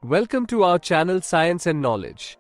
Welcome to our channel Science and Knowledge.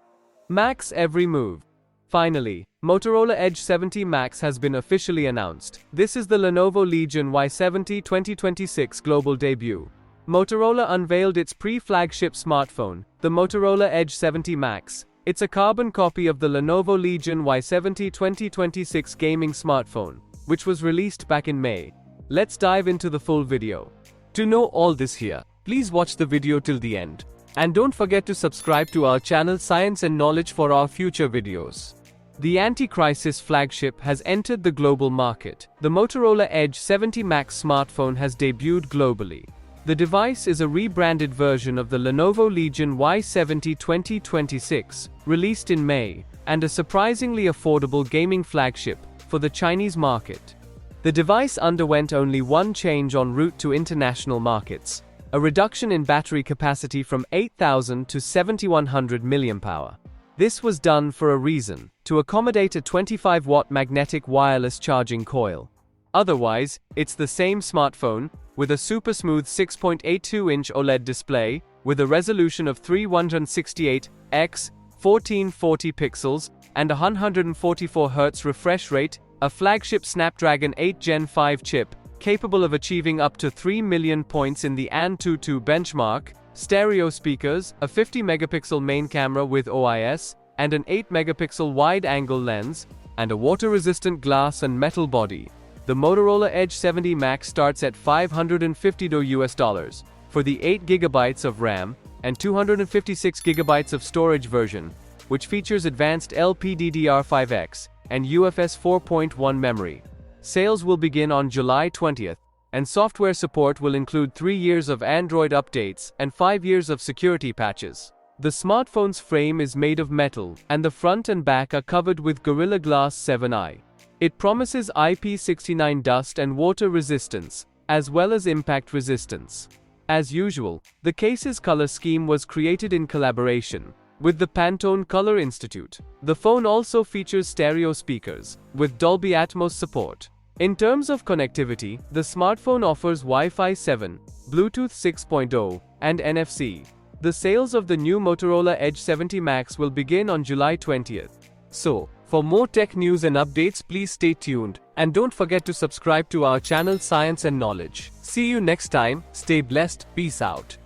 Max every move. Finally, Motorola Edge 70 Max has been officially announced. This is the Lenovo Legion Y70 2026 global debut. Motorola unveiled its pre-flagship smartphone, the Motorola Edge 70 Max. It's a carbon copy of the Lenovo Legion Y70 2026 gaming smartphone, which was released back in May. Let's dive into the full video. To know all this here, please watch the video till the end. And don't forget to subscribe to our channel Science and Knowledge for our future videos. The anti-crisis flagship has entered the global market. The Motorola Edge 70 Max smartphone has debuted globally. The device is a rebranded version of the Lenovo Legion Y70 2026, released in May, and a surprisingly affordable gaming flagship for the Chinese market. The device underwent only one change en route to international markets: a reduction in battery capacity from 8,000 to 7,100 mAh. This was done for a reason: to accommodate a 25-watt magnetic wireless charging coil. Otherwise, it's the same smartphone, with a super smooth 6.82-inch OLED display, with a resolution of 3168 x 1440 pixels, and a 144 Hz refresh rate, a flagship Snapdragon 8 Gen 5 chip, capable of achieving up to 3 million points in the Antutu benchmark, stereo speakers, a 50-megapixel main camera with OIS, and an 8-megapixel wide-angle lens, and a water-resistant glass and metal body. The Motorola Edge 70 Max starts at $550 for the 8GB of RAM and 256GB of storage version, which features advanced LPDDR5X and UFS 4.1 memory. Sales will begin on July 20th, and software support will include 3 years of Android updates and 5 years of security patches. The smartphone's frame is made of metal, and the front and back are covered with Gorilla Glass 7i. It promises IP69 dust and water resistance, as well as impact resistance. As usual, the case's color scheme was created in collaboration with the Pantone Color Institute. The phone also features stereo speakers, with Dolby Atmos support. In terms of connectivity, the smartphone offers Wi-Fi 7, Bluetooth 6.0, and NFC. The sales of the new Motorola Edge 70 Max will begin on July 20th. So, for more tech news and updates, please stay tuned, and don't forget to subscribe to our channel Science and Knowledge. See you next time, stay blessed, peace out.